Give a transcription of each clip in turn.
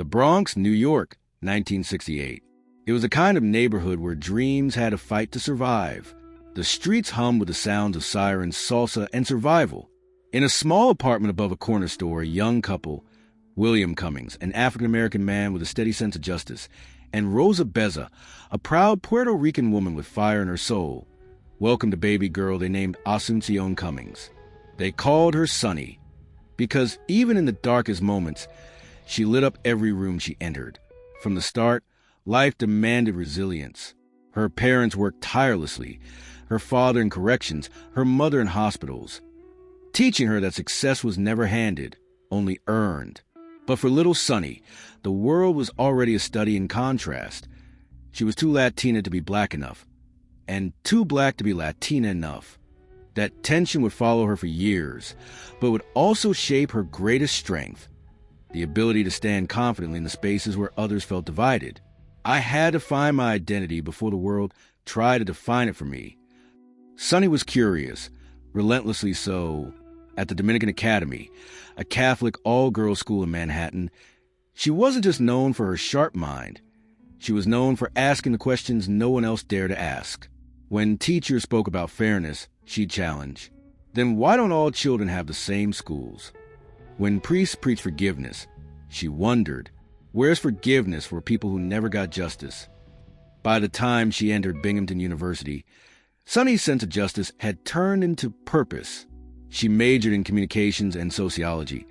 The Bronx, New York, 1968. It was the kind of neighborhood where dreams had to fight to survive. The streets hummed with the sounds of sirens, salsa, and survival. In a small apartment above a corner store, a young couple, William Cummings, an African-American man with a steady sense of justice, and Rosa Beza, a proud Puerto Rican woman with fire in her soul, welcomed a baby girl they named Asuncion Cummings. They called her Sunny, because even in the darkest moments, she lit up every room she entered. From the start, life demanded resilience. Her parents worked tirelessly, her father in corrections, her mother in hospitals, teaching her that success was never handed, only earned. But for little Sunny, the world was already a study in contrast. She was too Latina to be black enough, and too black to be Latina enough. That tension would follow her for years, but would also shape her greatest strength, the ability to stand confidently in the spaces where others felt divided. I had to find my identity before the world tried to define it for me. Sunny was curious, relentlessly so. At the Dominican Academy, a Catholic all-girls school in Manhattan, she wasn't just known for her sharp mind. She was known for asking the questions no one else dared to ask. When teachers spoke about fairness, she'd challenge, then why don't all children have the same schools? When priests preached forgiveness, she wondered, where's forgiveness for people who never got justice? By the time she entered Binghamton University, Sunny's sense of justice had turned into purpose. She majored in communications and sociology,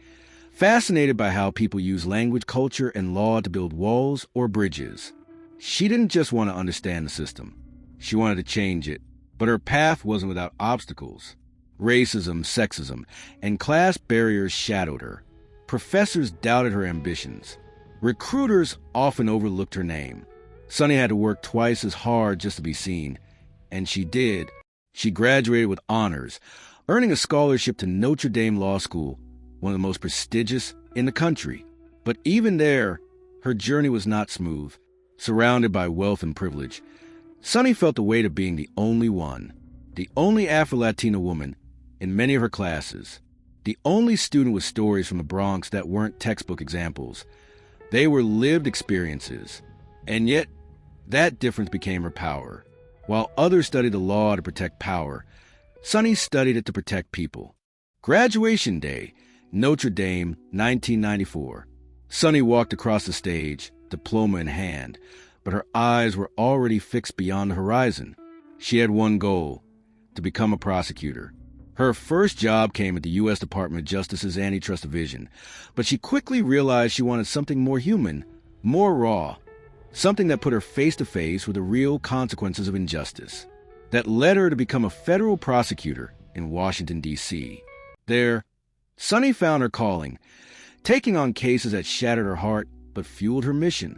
fascinated by how people use language, culture, and law to build walls or bridges. She didn't just want to understand the system. She wanted to change it. But her path wasn't without obstacles. Racism, sexism, and class barriers shadowed her. Professors doubted her ambitions. Recruiters often overlooked her name. Sunny had to work twice as hard just to be seen. And she did. She graduated with honors, earning a scholarship to Notre Dame Law School, one of the most prestigious in the country. But even there, her journey was not smooth. Surrounded by wealth and privilege, Sunny felt the weight of being the only one, the only Afro-Latina woman in many of her classes, the only student with stories from the Bronx that weren't textbook examples. They were lived experiences, and yet that difference became her power. While others studied the law to protect power, Sunny studied it to protect people. Graduation day, Notre Dame, 1994. Sunny walked across the stage, diploma in hand, but her eyes were already fixed beyond the horizon. She had one goal, to become a prosecutor. Her first job came at the U.S. Department of Justice's Antitrust Division, but she quickly realized she wanted something more human, more raw, something that put her face-to-face with the real consequences of injustice. That led her to become a federal prosecutor in Washington, D.C. There, Sunny found her calling, taking on cases that shattered her heart but fueled her mission.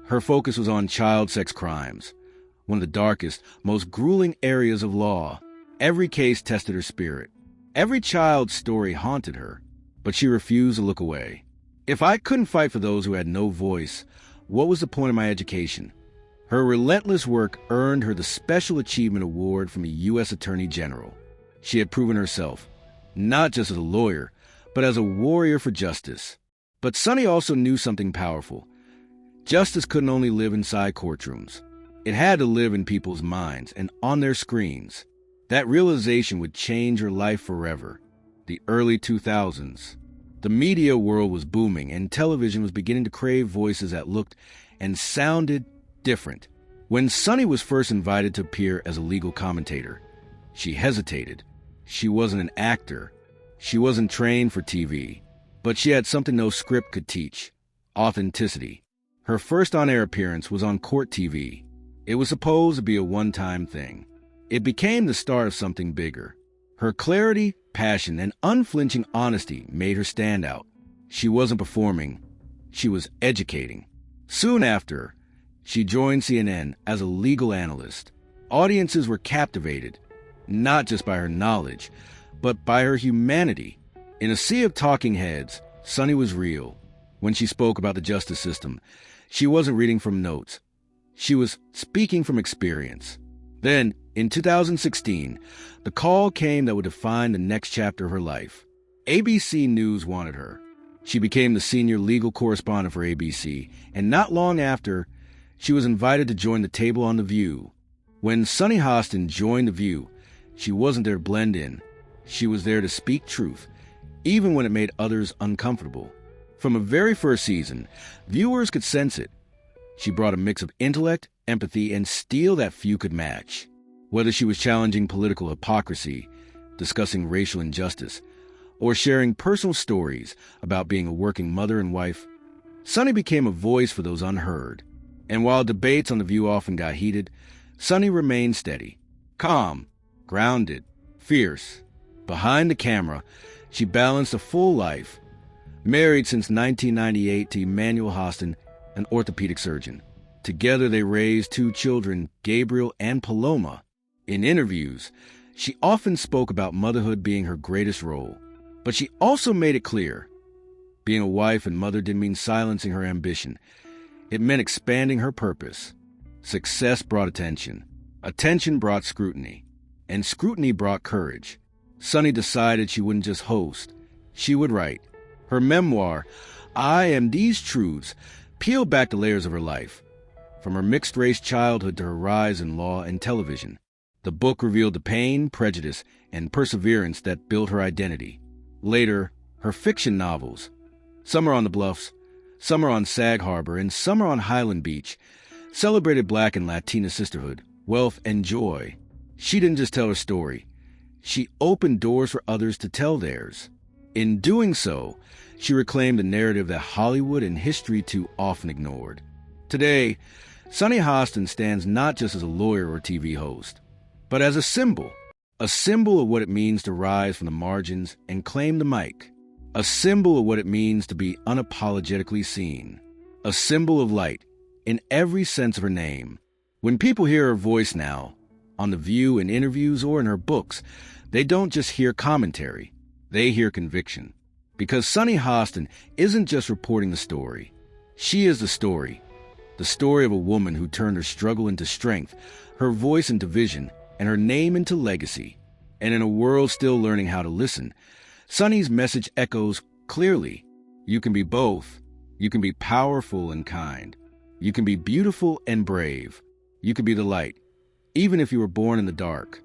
Her focus was on child sex crimes, one of the darkest, most grueling areas of law. Every case tested her spirit. Every child's story haunted her, but she refused to look away. If I couldn't fight for those who had no voice, what was the point of my education? Her relentless work earned her the Special Achievement Award from the U.S. Attorney General. She had proven herself, not just as a lawyer, but as a warrior for justice. But Sunny also knew something powerful. Justice couldn't only live inside courtrooms. It had to live in people's minds and on their screens. That realization would change her life forever. The early 2000s. The media world was booming, and television was beginning to crave voices that looked and sounded different. When Sunny was first invited to appear as a legal commentator, she hesitated. She wasn't an actor. She wasn't trained for TV. But she had something no script could teach: authenticity. Her first on-air appearance was on Court TV. It was supposed to be a one-time thing. It became the start of something bigger. Her clarity, passion, and unflinching honesty made her stand out. She wasn't performing. She was educating. Soon after, she joined CNN as a legal analyst. Audiences were captivated, not just by her knowledge, but by her humanity. In a sea of talking heads, Sunny was real. When she spoke about the justice system, she wasn't reading from notes. She was speaking from experience. Then, in 2016, the call came that would define the next chapter of her life. ABC News wanted her. She became the senior legal correspondent for ABC, and not long after, she was invited to join the table on The View. When Sunny Hostin joined The View, she wasn't there to blend in. She was there to speak truth, even when it made others uncomfortable. From her very first season, viewers could sense it. She brought a mix of intellect, empathy, and steel that few could match. Whether she was challenging political hypocrisy, discussing racial injustice, or sharing personal stories about being a working mother and wife, Sunny became a voice for those unheard. And while debates on The View often got heated, Sunny remained steady, calm, grounded, fierce. Behind the camera, she balanced a full life. Married since 1998 to Emmanuel Hostin, an orthopedic surgeon. Together they raised 2 children, Gabriel and Paloma. In interviews, she often spoke about motherhood being her greatest role. But she also made it clear, being a wife and mother didn't mean silencing her ambition. It meant expanding her purpose. Success brought attention. Attention brought scrutiny. And scrutiny brought courage. Sunny decided she wouldn't just host. She would write. Her memoir, I Am These Truths, peeled back the layers of her life. From her mixed-race childhood to her rise in law and television. The book revealed the pain, prejudice, and perseverance that built her identity. Later, her fiction novels. Some are on the Bluffs, some are on Sag Harbor, and some are on Highland Beach, celebrated Black and Latina sisterhood, wealth, and joy. She didn't just tell her story. She opened doors for others to tell theirs. In doing so, she reclaimed a narrative that Hollywood and history too often ignored. Today, Sunny Hostin stands not just as a lawyer or TV host, but as a symbol of what it means to rise from the margins and claim the mic, a symbol of what it means to be unapologetically seen, a symbol of light in every sense of her name. When people hear her voice now, on The View, in interviews, or in her books, they don't just hear commentary, they hear conviction. Because Sunny Hostin isn't just reporting the story. She is the story of a woman who turned her struggle into strength, her voice into vision, and her name into legacy. And in a world still learning how to listen, Sunny's message echoes clearly. You can be both. You can be powerful and kind. You can be beautiful and brave. You can be the light, even if you were born in the dark.